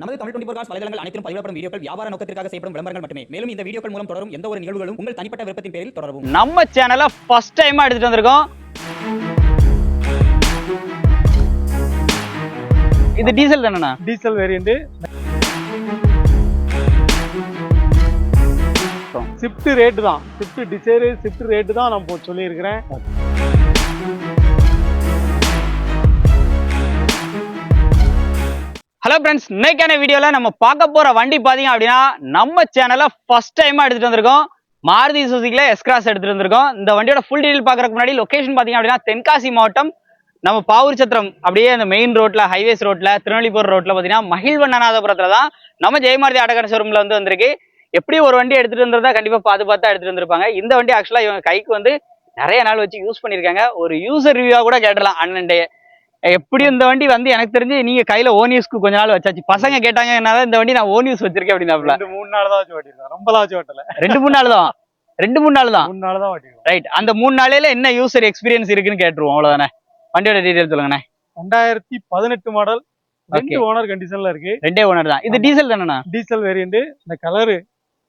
நமது தமிழ் 24 காஸ் வலைதளங்கள் அனைத்தும் பதிவிடப்படும் வீடியோக்கள் வியாபார நோக்கத்திற்காக செய்யப்படும் விளம்பரங்கள் மட்டுமே. மேலும் இந்த வீடியோக்கள் மூலம் தொடரும் எந்த ஒரு நிகழ்வுகளும் உங்கள் தனிப்பட்ட விருப்பத்தின் பேரில் தொடரவும். நம்ம சேனலை ஃபர்ஸ்ட் டைமா எடுத்துட்டு வந்திருக்கோம். இது டீசல் தானேண்ணா? Diesel variant. ஷிஃப்ட் ரேட் தான், ஷிஃப்ட் டிசைர் ஷிஃப்ட் ரேட் தான் நான் சொல்லியிருக்கிறேன். ஹலோ ஃப்ரெண்ட்ஸ், இன்னைக்கான வீடியோல நம்ம பார்க்க போற வண்டி பாத்தீங்க அப்படின்னா நம்ம சேனலை ஃபர்ஸ்ட் டைமா எடுத்துட்டு வந்திருக்கோம். மாருதி சுசுகில எஸ்கிராஸ் எடுத்துட்டு வந்திருக்கோம். இந்த வண்டியோட ஃபுல் டீடைல் பாக்குறதுக்கு முன்னாடி லொகேஷன் பாத்தீங்க அப்படின்னா தென்காசி மாவட்டம் நம்ம பாவூர் சத்திரம் அப்படியே அந்த மெயின் ரோட்ல ஹைவேஸ் ரோட்ல திருநெல்வேலி போற ரோட்ல பாத்தீங்கன்னா மகிழ்வண்ணநாதபுரத்துல தான் நம்ம ஜெயமாருதி ஆட்டோகார ஷோரூம்ல வந்திருக்கு. எப்படி ஒரு வண்டி எடுத்துட்டு வந்ததா கண்டிப்பா பார்த்து எடுத்துட்டு வந்திருப்பாங்க. இந்த வண்டி ஆக்சுவலா இவங்க கைக்கு வந்து நிறைய நாள் வச்சு யூஸ் பண்ணிருக்காங்க. ஒரு யூசர் ரிவ்யூவா கூட கேட்டலாம் அண்ணன்டே. எப்படி இந்த வண்டி வந்து எனக்கு தெரிஞ்சு நீங்க கையில ஓன் யூஸ்க்கு கொஞ்ச நாள் வச்சாச்சு. பசங்க கேட்டாங்க என்னால இந்த வண்டி நான் ஓன் யூஸ் வச்சிருக்கேன் அப்படின்னாப்ல. 2-3 நாள் தான் வச்சு ஓட்டிருக்கேன், ரொம்பலாம் வச்சு ஓட்டல. 2-3 நாள் தான் 3 நாள் தான் ஓட்டிருக்கேன். ரைட். அந்த 3 நாளையில என்ன யூசர் எக்ஸ்பீரியன்ஸ் இருக்குன்னு கேட்டுருவோம். அவ்வளவுதானே. வண்டியோட டீடைல் சொல்லுங்கண்ணே. 2018 மாடல், 2 ஓனர் கண்டிஷன்ல இருக்கு. 2 ஓனர் தான். இது டீசல் தானேண்ணா? Diesel variant. இந்த கலர்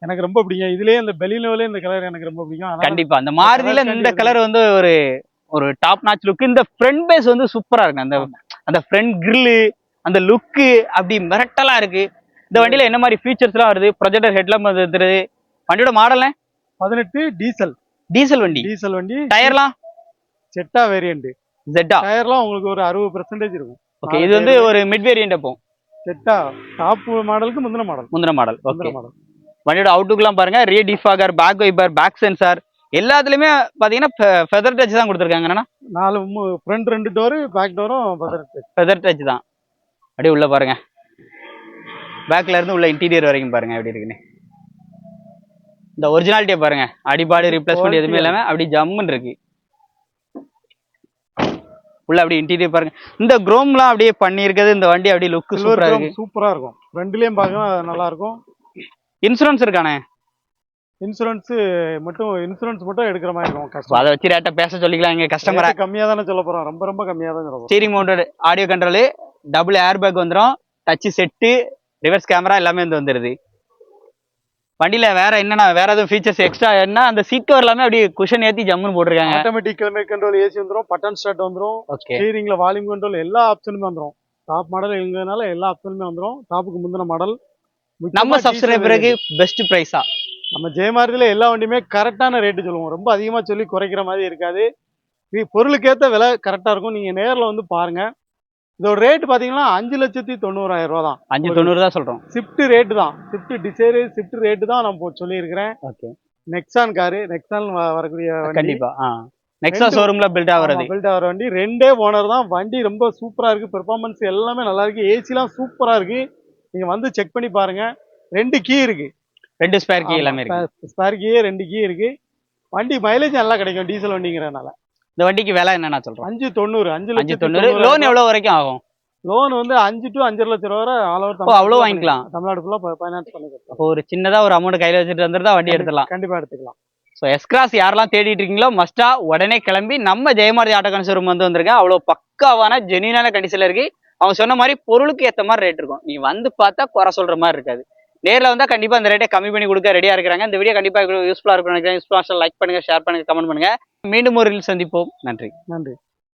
எனக்கு ரொம்ப பிடிக்கும். இதுலயே இந்த பெலினோல இந்த கலர் எனக்கு ரொம்ப பிடிக்கும். கண்டிப்பா அந்த மாருதில இந்த கலர் வந்து ஒரு டாப் நாச் லுக். இந்த ஃப்ரண்ட் பேஸ் வந்து சூப்பரா இருக்கு. அந்த ஃப்ரண்ட் கிரில், அந்த லுக்கு அப்படி மிரட்டலா இருக்கு. இந்த வண்டியில என்ன மாதிரி ஃபீச்சர்ஸ் எல்லாம் வருது? ப்ரொஜெக்டர் ஹெட்லாம்ப் வந்துருது. வண்டியோட மாடல் 18 டீசல் வண்டி. டயர்லாம் செட்டா வேரியண்ட். ஜெட்டா டயர்லாம் உங்களுக்கு ஒரு 60% இருக்கும். ஓகே, இது வந்து ஒரு மிட் வேரியன்ட். அப்போ செட்டா டாப் மாடலுக்கு முந்தின மாடல். ஓகே, வண்டியோட அவுட்லுக்லாம் பாருங்க. Rear defogger, back wiper, back sensor எல்லாத்துலயுமே பாத்தீங்கன்னா ஃபெதர் டச் தான் கொடுத்துருக்காங்க. என்னன்னா 4 ஃப்ரண்ட் 2 டோர், பேக் டோரும் ஃபெதர் டச் தான். அப்படியே உள்ள பாருங்க, பேக்ல இருந்து உள்ள இன்டீரியர் வரைக்கும் பாருங்க எப்படி இருக்குன்னு. இந்த ஒரிஜினாலிட்டியை பாருங்க, அடிபாடு ரீப்ளேஸ்மெண்ட் எதுவுமே இல்லாம அப்படி ஜம்முன்னு இருக்கு. உள்ள அப்படியே இன்டீரியர் பாருங்க. இந்த குரோம்லாம் அப்படியே பண்ணியிருக்கிறது இந்த வண்டி அப்படியே லுக் சூப்பரா இருக்கும். ஃப்ரண்ட்லயும் பாருங்க நல்லா இருக்கும். இன்சூரன்ஸ் இருக்கானே? இன்சூரன்ஸ் மட்டும் எடுக்கிற மாதிரி இருக்கும். அதை வச்சு ரேட்டை பேச சொல்லிக்கலாம். எங்க கஸ்டமரா கம்மியா தானே சொல்ல போறோம், ரொம்ப கம்மியா தான் சொல்ல போறோம். Steering mounted audio control, double air bag வந்துடும், டச் செட்டு, ரிவர்ஸ் கேமரா எல்லாமே வந்து வந்துருது. வண்டியில வேற என்னன்னா வேற எதுவும் ஃபீச்சர்ஸ் எக்ஸ்ட்ரா என்ன? அந்த சீட் கவர் எல்லாமே அப்படியே குஷன் ஏத்தி ஜம்முன்னு போட்டுருக்காங்க. ஆட்டோமேட்டிக் கிளைமேட் கண்ட்ரோல், ஏசி வந்துரும், பட்டன் ஸ்டார்ட் வந்துரும், ஸ்டீரிங்ல வால்யூம் கண்ட்ரோல் எல்லா ஆப்ஷனுமே வந்துரும். டாப் மாடல் எங்கனால எல்லா ஆப்ஷனுமே வந்துரும். டாப்புக்கு முந்தின மாடல். நம்ம சப்ஸ்கிரைபருக்கு பெஸ்ட் பிரைஸா நம்ம ஜெயமாருதில எல்லா வண்டியுமே கரெக்டான ரேட்டு சொல்லுவோம். ரொம்ப அதிகமா சொல்லி குறைக்கிற மாதிரி இருக்காது. பொருளுக்கேற்ற விலை கரெக்டா இருக்கும். நீங்க நேரில் வந்து பாருங்க. இதோட ரேட் பாத்தீங்கன்னா 5,90,000 ரூபா தான். 5,90,000 தான் சொல்றோம். ஷிஃப்ட் ரேட் தான், ஷிஃப்ட் டிசைர் ஷிஃப்ட் ரேட் தான் நான் சொல்லியிருக்கிறேன். ஓகே, நெக்ஸான் காரு, நெக்ஸான் வரக்கூடிய கண்டிப்பா நெக்ஸா ஷோரூம்ல பில்ட் ஆகிற வண்டி. 2 ஓனர் தான். வண்டி ரொம்ப சூப்பரா இருக்கு. பெர்ஃபார்மன்ஸ் எல்லாமே நல்லா இருக்கு. ஏசிலாம் சூப்பரா இருக்கு. நீங்க வந்து செக் பண்ணி பாருங்க. 2 கீ இருக்கு, 2 ஸ்பேர் கீ எல்லாமே இருக்கு. ஸ்பேர் கீ 2 கீ இருக்கு. வண்டி மைலேஜ் நல்லா கிடைக்கும் டீசல் வண்டிங்கிறதுனால. இந்த வண்டிக்கு விலை என்னன்னா சொல்றோம்? 5,90,000. 5,90,000. லோன் எவ்வளவு வரைக்கும் ஆகும்? லோன் வந்து 5 to 5.5 லட்சம் ரூபா வரை ஆல் ஓவர் அவ்வளவு வாங்கிக்கலாம். தமிழ்நாடு ஃபுல்லா ஃபைனான்ஸ் பண்ணிக்கலாம். அப்போ ஒரு சின்னதா ஒரு அமௌண்ட் கையில வச்சுட்டு வந்துருந்தா வண்டி எடுத்துக்கலாம். கண்டிப்பா எடுத்துக்கலாம். ஸோ எஸ்கிராஸ் யாரெல்லாம் தேடிட்டு இருக்கீங்களோ மஸ்டா உடனே கிளம்பி நம்ம ஜெயமாருதி ஆட்டோகார ஷோரூம் வந்து வந்திருக்கேன். அவ்வளோ பக்காவான ஜென்யூனான கண்டிஷன்ல இருக்கு. அவங்க சொன்ன மாதிரி பொருளுக்கு ஏற்ற மாதிரி ரேட் இருக்கும். நீ வந்து பார்த்தா குறை சொல்ற மாதிரி இருக்காது. நேரில் வந்தா கண்டிப்பா அந்த ரேட்டை கம்மி பண்ணி கொடுக்க ரெடியா இருக்கிறாங்க. இந்த வீடியோ கண்டிப்பா யூஸ்ஃபுல்லா இருக்கும் நினைக்கிறேன். யூஸ்ஃபுல்லா லைக் பண்ணுங்க, ஷேர் பண்ணுங்க, கமெண்ட் பண்ணுங்க. மீண்டும் ஒரு சந்திப்போம். நன்றி.